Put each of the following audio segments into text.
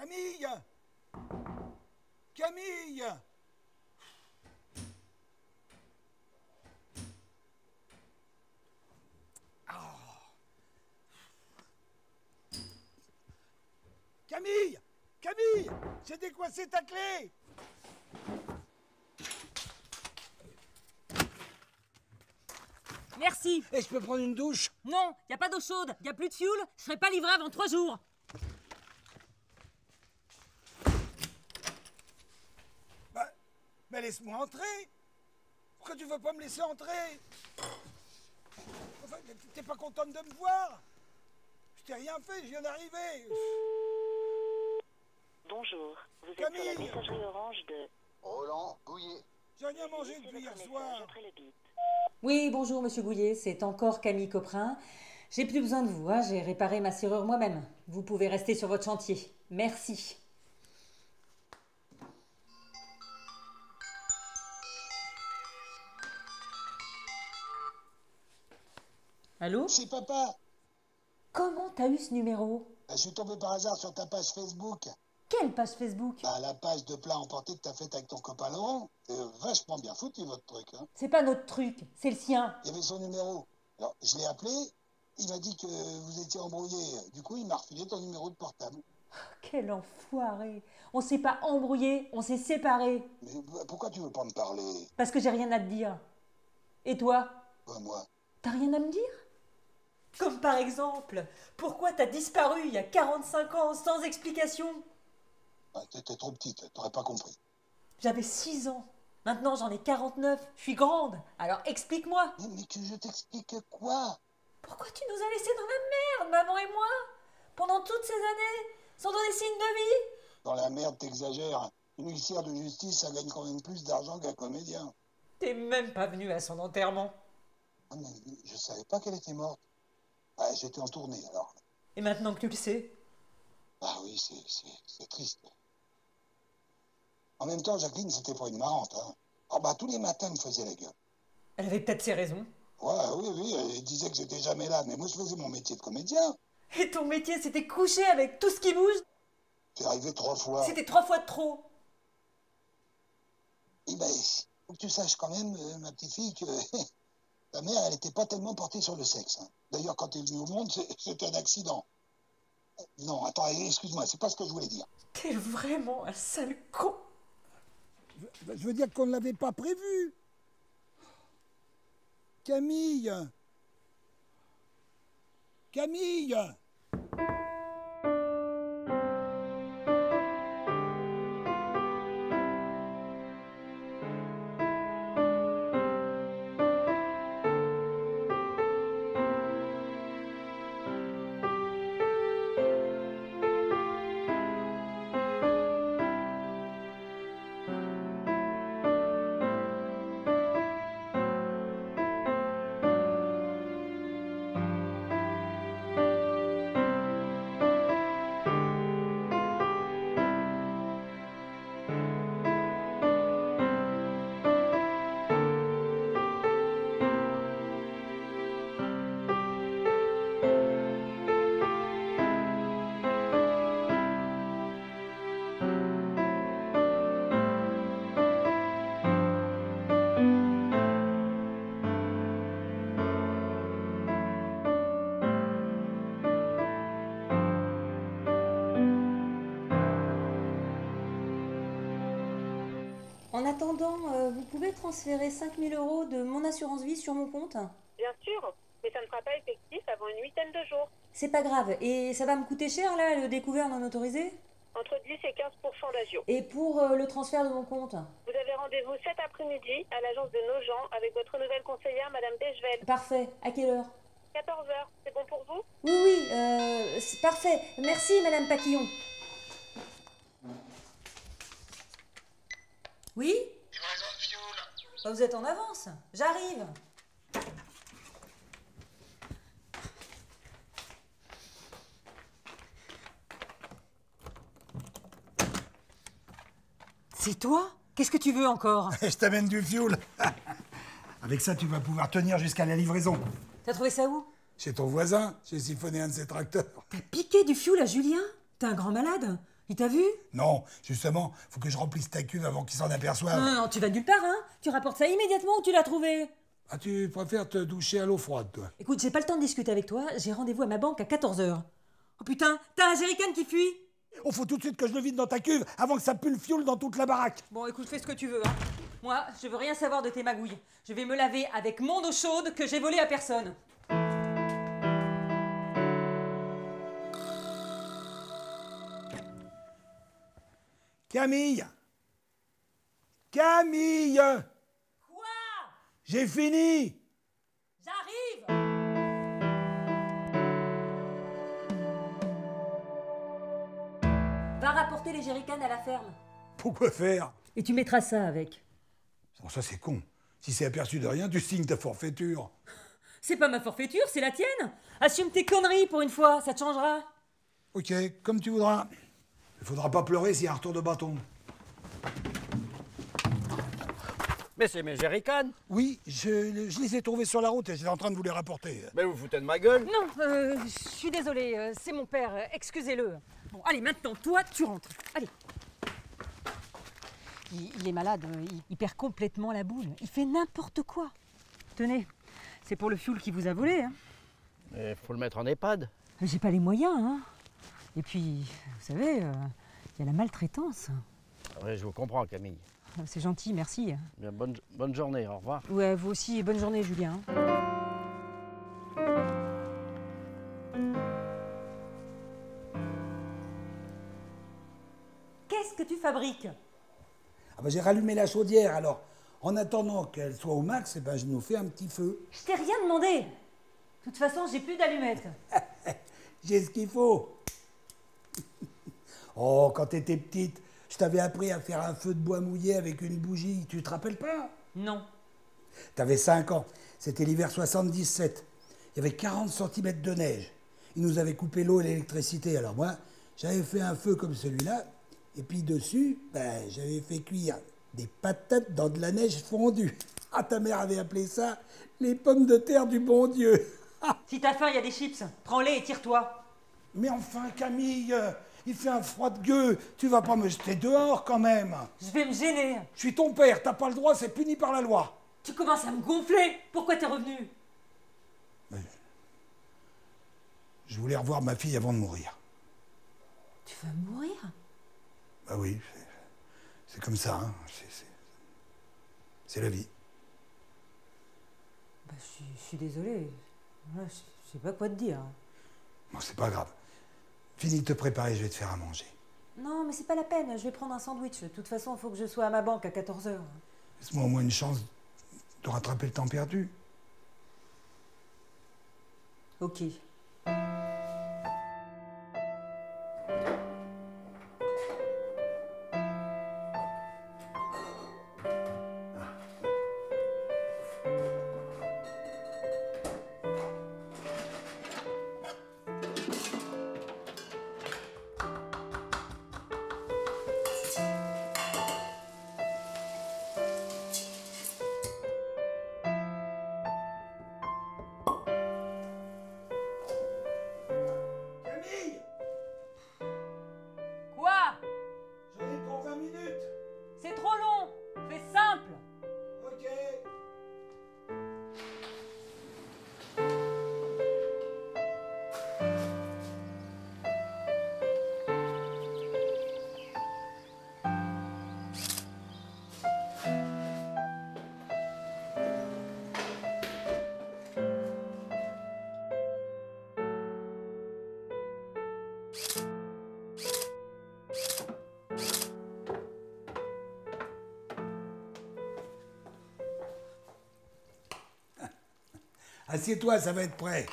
Camille! Camille! Camille! Camille! J'ai décoincé ta clé! Merci. Et je peux prendre une douche? Non, y a pas d'eau chaude, y a plus de fuel, je serai pas livré avant 3 jours. Mais laisse-moi entrer! Pourquoi tu veux pas me laisser entrer? Enfin, t'es pas contente de me voir? Je t'ai rien fait, je viens d'arriver. Bonjour, vous êtes Camille. sur la messagerie orange de... Roland Gouillet. J'ai rien mangé depuis hier soir. Après le bip. Oui, bonjour Monsieur Gouillet, c'est encore Camille Coprin. J'ai plus besoin de vous, hein, j'ai réparé ma serrure moi-même. Vous pouvez rester sur votre chantier. Merci. Allô? C'est papa. Comment t'as eu ce numéro? Je suis tombé par hasard sur ta page Facebook. Quelle page Facebook? La page de plats emportés que t'as faite avec ton copain Laurent. C'est vachement bien foutu votre truc. Hein. C'est pas notre truc, c'est le sien. Il y avait son numéro. Alors, je l'ai appelé. Il m'a dit que vous étiez embrouillés. Du coup, il m'a refilé ton numéro de portable. Quel enfoiré! On s'est pas embrouillé, on s'est séparés. Mais pourquoi tu veux pas me parler? Parce que j'ai rien à te dire. Et toi? Moi. T'as rien à me dire? Comme par exemple, pourquoi t'as disparu il y a 45 ans sans explication? T'étais trop petite, t'aurais pas compris. J'avais 6 ans. Maintenant j'en ai 49. Je suis grande. Alors explique-moi. Mais que je t'explique quoi? Pourquoi tu nous as laissés dans la merde, maman et moi? Pendant toutes ces années, sans donner signe de vie? Dans la merde, t'exagères. Une huissière de justice, ça gagne quand même plus d'argent qu'un comédien. T'es même pas venu à son enterrement. Ah, mais je savais pas qu'elle était morte. J'étais en tournée alors. Et maintenant que tu le sais? Ah oui, c'est triste. En même temps, Jacqueline, c'était pas une marrante. Hein. Tous les matins, elle me faisait la gueule. Elle avait peut-être ses raisons. Ouais, oui, elle disait que j'étais jamais là. Mais moi, je faisais mon métier de comédien. Et ton métier, c'était coucher avec tout ce qui bouge? C'est arrivé 3 fois. C'était 3 fois de trop. Et faut que tu saches quand même, ma petite fille, que ta mère, elle était pas tellement portée sur le sexe. Hein. D'ailleurs, quand elle est venue au monde, c'était un accident. Non, attends, excuse-moi, c'est pas ce que je voulais dire. T'es vraiment un sale con. Je veux dire qu'on ne l'avait pas prévu. Camille! Camille! En attendant, vous pouvez transférer 5 000 € de mon assurance vie sur mon compte? Bien sûr, mais ça ne sera pas effectif avant une 8aine de jours. C'est pas grave. Et ça va me coûter cher, là, le découvert non autorisé? Entre 10 et 15% d'agio. Et pour le transfert de mon compte? Vous avez rendez-vous cet après-midi à l'agence de Nogent avec votre nouvelle conseillère, Madame Desgevel. Parfait. À quelle heure? 14h, c'est bon pour vous? Oui, c'est parfait. Merci, Madame Paquillon. Oui? Livraison de fioul. Vous êtes en avance. J'arrive. C'est toi? Qu'est-ce que tu veux encore? Je t'amène du fioul. Avec ça, tu vas pouvoir tenir jusqu'à la livraison. T'as trouvé ça où? Chez ton voisin, j'ai siphonné un de ses tracteurs. T'as piqué du fioul à Julien? T'es un grand malade. Il t'a vu? Non, justement, faut que je remplisse ta cuve avant qu'il s'en aperçoive. Non, tu vas nulle part, hein. Tu rapportes ça immédiatement où tu l'as trouvé. Ah, tu préfères te doucher à l'eau froide, toi? Écoute, j'ai pas le temps de discuter avec toi. J'ai rendez-vous à ma banque à 14h. Oh putain, t'as un jerrycan qui fuit? Oh, faut tout de suite que je le vide dans ta cuve avant que ça pue le fioul dans toute la baraque. Bon, écoute, fais ce que tu veux, hein. Moi, je veux rien savoir de tes magouilles. Je vais me laver avec mon eau chaude que j'ai volée à personne. Camille! Camille! Quoi? J'ai fini! J'arrive! Va rapporter les jerrycans à la ferme. Pourquoi faire? Et tu mettras ça avec. Bon, ça c'est con. Si c'est aperçu de rien, tu signes ta forfaiture. C'est pas ma forfaiture, c'est la tienne. Assume tes conneries pour une fois, ça te changera. Ok, comme tu voudras. Il faudra pas pleurer s'il y a un retour de bâton. Mais c'est mes jerrycans. Oui, je les ai trouvés sur la route et j'étais en train de vous les rapporter. Mais vous foutez de ma gueule. Non, je suis désolée, c'est mon père, excusez-le. Bon, allez, maintenant, toi, tu rentres. Allez. Il est malade, il perd complètement la boule. Il fait n'importe quoi. Tenez, c'est pour le fioul qui vous a volé. Hein. Mais faut le mettre en EHPAD. J'ai pas les moyens, hein. Et puis, vous savez, il y a la maltraitance. Oui, je vous comprends, Camille. C'est gentil, merci. Bien, bonne journée, au revoir. Ouais, vous aussi, bonne journée, Julien. Qu'est-ce que tu fabriques? Ah bah j'ai rallumé la chaudière, alors en attendant qu'elle soit au max, eh ben, je nous fais un petit feu. Je t'ai rien demandé. De toute façon, j'ai plus d'allumettes. J'ai ce qu'il faut. Oh, quand t'étais petite, je t'avais appris à faire un feu de bois mouillé avec une bougie, tu te rappelles pas? Non. T'avais 5 ans, c'était l'hiver 77. Il y avait 40 cm de neige. Ils nous avaient coupé l'eau et l'électricité. Alors moi, j'avais fait un feu comme celui-là, et puis dessus, ben, j'avais fait cuire des patates dans de la neige fondue. Ah, ta mère avait appelé ça les pommes de terre du bon Dieu. Si t'as faim, il y a des chips. Prends-les et tire-toi. Mais enfin, Camille, il fait un froid de gueux. Tu vas pas me jeter dehors quand même. Je vais me gêner. Je suis ton père, t'as pas le droit, c'est puni par la loi. Tu commences à me gonfler. Pourquoi t'es revenu? Je voulais revoir ma fille avant de mourir. Tu vas mourir? Bah oui, c'est comme ça, hein. C'est la vie. Bah, je suis désolée. Ouais, je sais pas quoi te dire. Bon, c'est pas grave. Finis de te préparer, je vais te faire à manger. Non, mais c'est pas la peine. Je vais prendre un sandwich. De toute façon, il faut que je sois à ma banque à 14h. Laisse-moi au moins une chance de rattraper le temps perdu. Ok. Camille, Quoi? j'en ai pour 20 minutes. C'est trop long. Fais simple. Ok. Assieds-toi, ça va être prêt.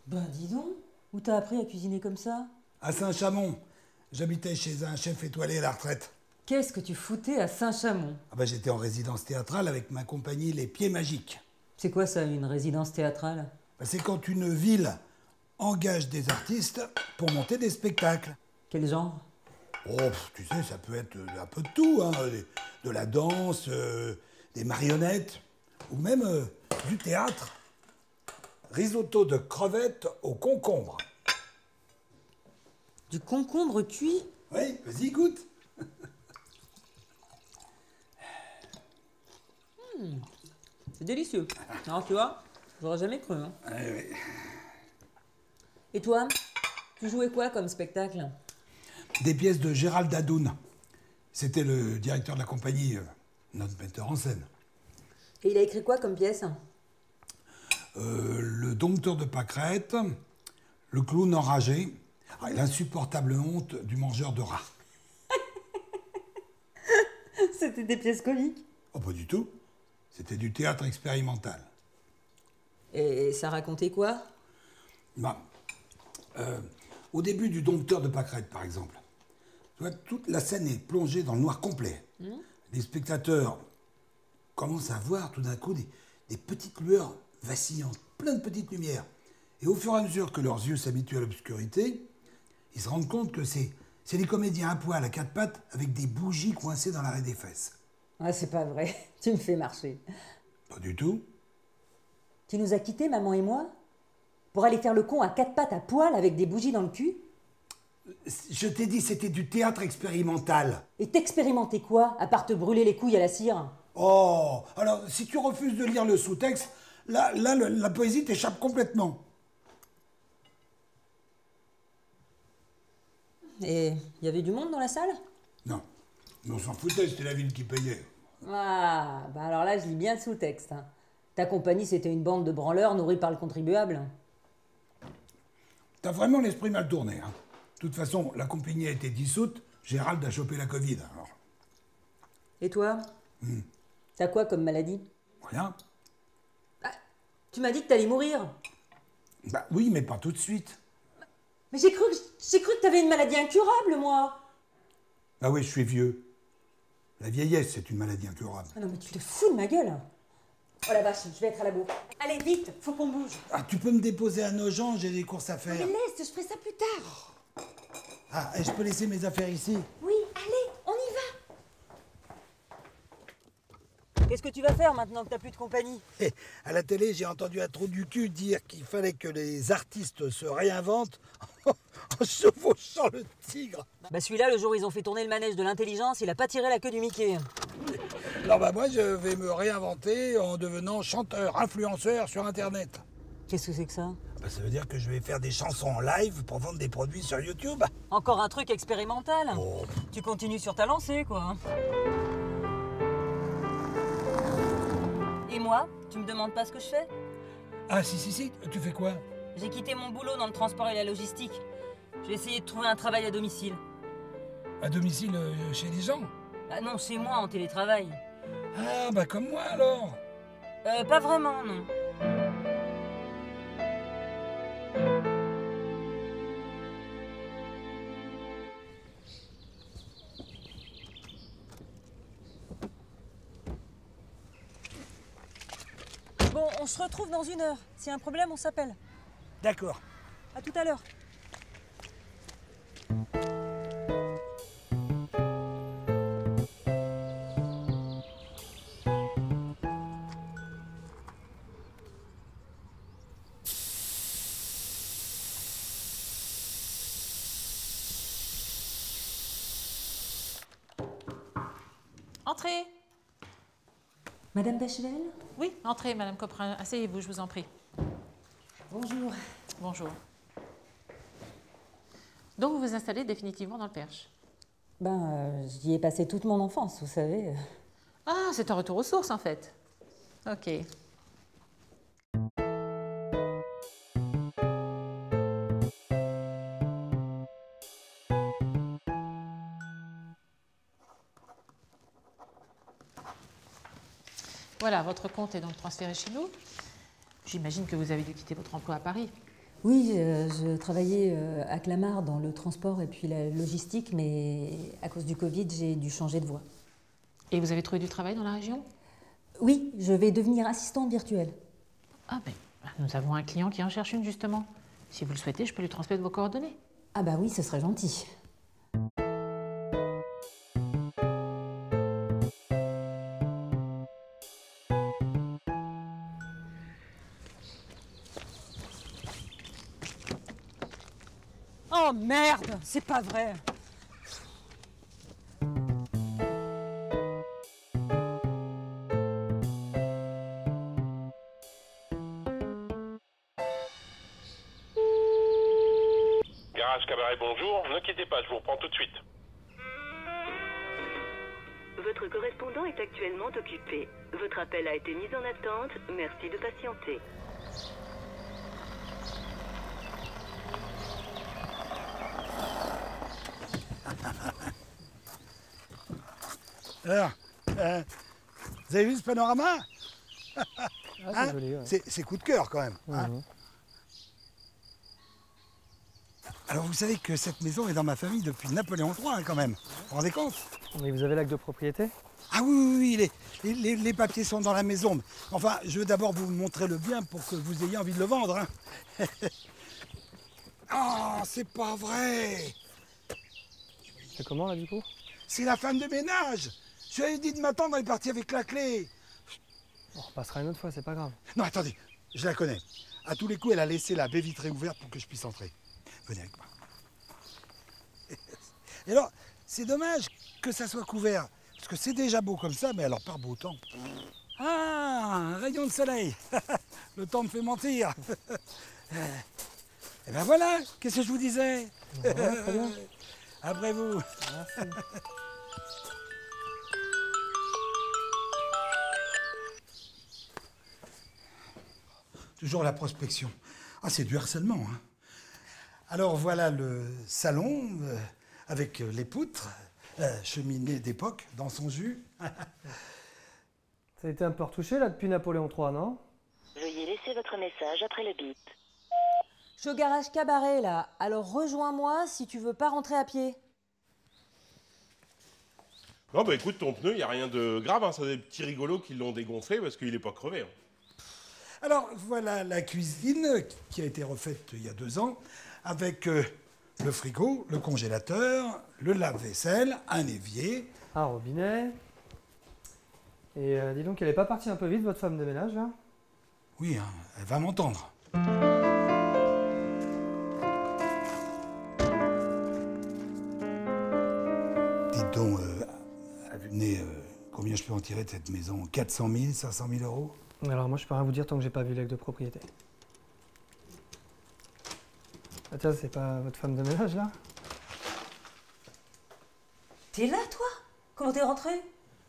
Ben dis donc. Où t'as appris à cuisiner comme ça? À Saint-Chamond, j'habitais chez un chef étoilé à la retraite. Qu'est-ce que tu foutais à Saint-Chamond? Ah bah, j'étais en résidence théâtrale avec ma compagnie Les Pieds Magiques. C'est quoi ça, une résidence théâtrale? Bah, c'est quand une ville engage des artistes pour monter des spectacles. Quel genre? Oh, tu sais, ça peut être un peu de tout, hein. De la danse, des marionnettes, ou même du théâtre. Risotto de crevettes au concombre. Du concombre cuit? Oui, vas-y, goûte. C'est délicieux. Alors tu vois, j'aurais jamais cru. Hein. Ouais, ouais. Et toi, tu jouais quoi comme spectacle? Des pièces de Gérald Dadoun. C'était le directeur de la compagnie, notre metteur en scène. Et il a écrit quoi comme pièce? Le dompteur de pâquerettes, le clown enragé, et l'insupportable honte du mangeur de rats. C'était des pièces comiques. Oh, pas du tout. C'était du théâtre expérimental. Et ça racontait quoi? Bah, au début du dompteur de pâquerettes, par exemple, tu vois, toute la scène est plongée dans le noir complet. Les spectateurs commencent à voir tout d'un coup des petites lueurs vacillantes, plein de petites lumières. Et au fur et à mesure que leurs yeux s'habituent à l'obscurité, ils se rendent compte que c'est des comédiens à poil, à quatre pattes, avec des bougies coincées dans l'arrêt des fesses. Ah, c'est pas vrai. Tu me fais marcher. Pas du tout. Tu nous as quittés, maman et moi, pour aller faire le con à quatre pattes à poil avec des bougies dans le cul? Je t'ai dit, c'était du théâtre expérimental. Et t'expérimenter quoi, à part te brûler les couilles à la cire? Oh, alors si tu refuses de lire le sous-texte, là, la poésie t'échappe complètement. Et il y avait du monde dans la salle? Non, mais on s'en foutait, c'était la ville qui payait. Ah, bah alors là, je lis bien le sous-texte. Hein. Ta compagnie, c'était une bande de branleurs nourris par le contribuable. T'as vraiment l'esprit mal tourné. Hein. De toute façon, la compagnie a été dissoute, Gérald a chopé la Covid. Alors. Et toi? T'as quoi comme maladie? Rien. Ah, tu m'as dit que t'allais mourir. Bah oui, mais pas tout de suite. Mais j'ai cru que t'avais une maladie incurable, moi. Bah oui, je suis vieux. La vieillesse, c'est une maladie incurable. Ah non, mais tu te fous de ma gueule. Oh la vache, je vais être à la bourre. Allez, vite, faut qu'on bouge. Ah, tu peux me déposer à Nogent, j'ai des courses à faire. Mais laisse, je ferai ça plus tard. Ah, et je peux laisser mes affaires ici? Oui, allez, on y va. Qu'est-ce que tu vas faire maintenant que t'as plus de compagnie? À la télé, j'ai entendu un trou du cul dire qu'il fallait que les artistes se réinventent en chevauchant le tigre. Bah celui-là, le jour où ils ont fait tourner le manège de l'intelligence, il a pas tiré la queue du Mickey. Alors bah moi, je vais me réinventer en devenant chanteur, influenceur sur Internet. Qu'est-ce que c'est que ça? Bah, ça veut dire que je vais faire des chansons en live pour vendre des produits sur YouTube. Encore un truc expérimental. Oh. Tu continues sur ta lancée, quoi. Et moi, tu me demandes pas ce que je fais? Ah si, tu fais quoi? J'ai quitté mon boulot dans le transport et la logistique. J'ai essayé de trouver un travail à domicile. À domicile chez les gens? Ah non, chez moi, en télétravail. Ah bah comme moi alors. Pas vraiment, non. Bon, on se retrouve dans 1 heure. S'il y a un problème, on s'appelle. D'accord. À tout à l'heure. Entrez. Madame Bechevel? Oui, entrez, Madame Coprin. Asseyez-vous, je vous en prie. Bonjour. Bonjour. Donc, vous vous installez définitivement dans le Perche? J'y ai passé toute mon enfance, vous savez. Ah, c'est un retour aux sources, en fait. Ok. Voilà, votre compte est donc transféré chez nous. J'imagine que vous avez dû quitter votre emploi à Paris. Oui, je travaillais à Clamart dans le transport et puis la logistique, mais à cause du Covid, j'ai dû changer de voie. Et vous avez trouvé du travail dans la région? Oui, je vais devenir assistante virtuelle. Ah ben, nous avons un client qui en cherche une, justement. Si vous le souhaitez, je peux lui transmettre vos coordonnées. Ah bah oui, ce serait gentil. Oh merde, c'est pas vrai. Garage Cabaret, bonjour. Ne quittez pas, je vous reprends tout de suite. Votre correspondant est actuellement occupé. Votre appel a été mis en attente. Merci de patienter. Alors, vous avez vu ce panorama? Ah, c'est Hein? joli, ouais. C'est coup de cœur quand même. Hein. Mhm. Alors vous savez que cette maison est dans ma famille depuis Napoléon III hein, quand même. Vous vous rendez compte? Mais vous avez l'acte de propriété? Ah oui, les papiers sont dans la maison. Enfin, je veux d'abord vous montrer le bien pour que vous ayez envie de le vendre. Hein. Oh, c'est pas vrai! C'est comment là du coup? C'est la femme de ménage! Je lui avais dit de m'attendre, elle est partie avec la clé. On repassera une autre fois, c'est pas grave. Non, attendez, je la connais. À tous les coups, elle a laissé la baie vitrée ouverte pour que je puisse entrer. Venez avec moi. Et alors, c'est dommage que ça soit couvert. Parce que c'est déjà beau comme ça, mais alors par beau temps. Ah, un rayon de soleil. Le temps me fait mentir. Et ben voilà, qu'est-ce que je vous disais? Ouais, très bien. Après vous. Merci. Toujours la prospection. Ah, c'est du harcèlement. Hein. Alors voilà le salon avec les poutres, cheminée d'époque dans son jus. Ça a été un peu retouché là depuis Napoléon III, non? Veuillez laisser votre message après le bip. Je suis au garage Cabaret là, alors rejoins-moi si tu veux pas rentrer à pied. Non, bah écoute, ton pneu, il n'y a rien de grave, hein. C'est des petits rigolos qui l'ont dégonflé parce qu'il n'est pas crevé. Hein. Alors voilà la cuisine qui a été refaite il y a 2 ans avec le frigo, le congélateur, le lave-vaisselle, un évier. Un robinet. Et dis donc, elle est pas partie un peu vite, votre femme de ménage, là? Oui, hein, elle va m'entendre. Dites donc, à vue de nez, combien je peux en tirer de cette maison? 400 000, 500 000 euros? Alors moi, je peux rien vous dire tant que j'ai pas vu l'acte de propriété. Ah tiens, c'est pas votre femme de ménage, là? T'es là toi? Comment t'es rentré?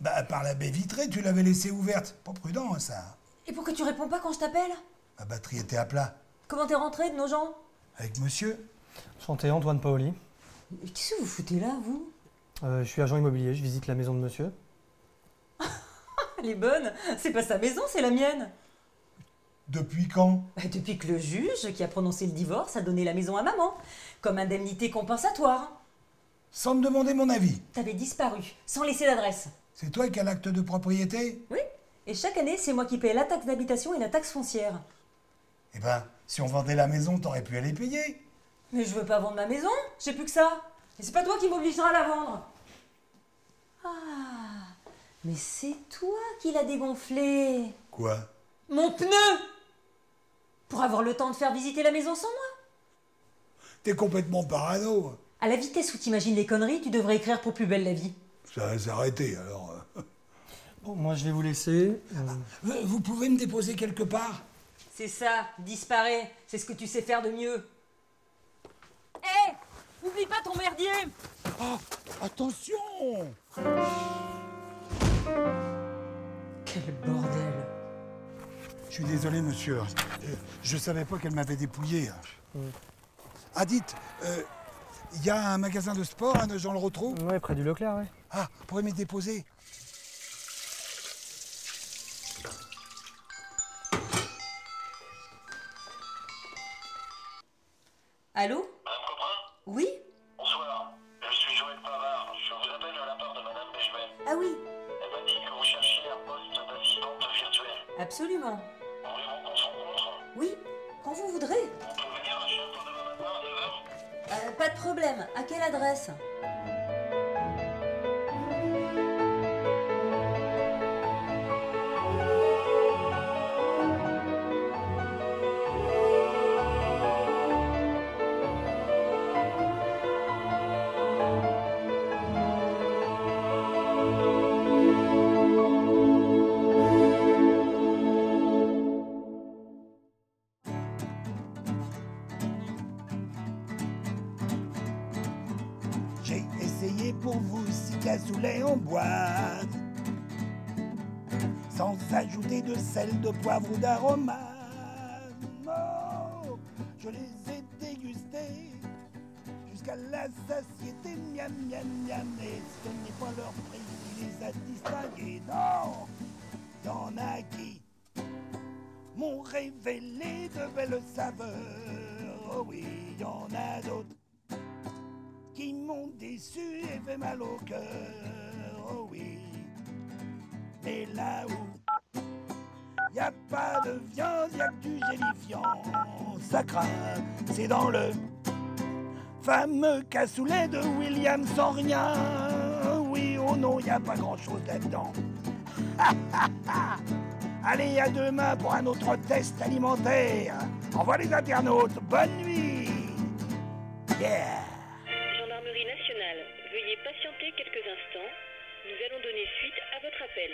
Bah, par la baie vitrée, tu l'avais laissée ouverte. Pas prudent, hein, ça. Et pourquoi tu réponds pas quand je t'appelle? Ma batterie était à plat. Comment t'es rentré de nos gens? Avec monsieur? Chanté Antoine Paoli. Mais qu'est-ce que vous foutez là, vous? Je suis agent immobilier, je visite la maison de monsieur. Elle est bonne. C'est pas sa maison, c'est la mienne. Depuis quand? Depuis que le juge qui a prononcé le divorce a donné la maison à maman, comme indemnité compensatoire. Sans me demander mon avis. T'avais disparu, sans laisser d'adresse. C'est toi qui as l'acte de propriété? Oui, et chaque année, c'est moi qui paye la taxe d'habitation et la taxe foncière. Eh ben, si on vendait la maison, t'aurais pu aller payer. Mais je veux pas vendre ma maison, j'ai plus que ça. Et c'est pas toi qui m'obligera à la vendre. Ah, mais c'est toi qui l'as dégonflé. Quoi? Mon pneu! Pour avoir le temps de faire visiter la maison sans moi. T'es complètement parano. À la vitesse où t'imagines les conneries, tu devrais écrire pour Plus belle la vie. Ça va s'arrêter, alors. Bon, moi, je vais vous laisser. Vous pouvez me déposer quelque part? C'est ça, disparaît. C'est ce que tu sais faire de mieux. Hé! Oublie pas ton merdier! Oh, attention! Quel bordel! Je suis désolé, monsieur. Je savais pas qu'elle m'avait dépouillé. Ah, dites, il y a un magasin de sport à Nogent-le-Rotrou? Ouais, près du Leclerc, ouais. Ah, vous pourrez me déposer? Allô? Madame Coprin? Oui? Bonsoir. Je suis Joël Pavard. Je vous appelle de la part de Madame Bechevel. Ah oui, Elle m'a dit que vous cherchiez un poste d'assistante virtuelle. absolument. Voulez-vous qu'on se rencontre? Oui, quand vous voudrez. On peut venir à Château demain matin à 9h? Pas de problème. À quelle adresse? conseiller pour vous 6 cassoulets en boîte, sans ajouter de sel, de poivre ou d'aromates. Oh, je les ai dégustés jusqu'à la satiété, miam miam miam, et ce n'est pas leur prix qui les a distingués, non. Y'en a qui m'ont révélé de belles saveurs, oh oui, y'en a d'autres qui m'ont déçu et fait mal au cœur, oh oui. Mais là où y a pas de viande, y a que du gélifiant, ça craint, c'est dans le fameux cassoulet de William sans rien. Oui, oh non, y a pas grand chose là-dedans. Allez, à demain pour un autre test alimentaire. Au revoir les internautes, bonne nuit. Yeah. Gendarmerie nationale, veuillez patienter quelques instants. Nous allons donner suite à votre appel.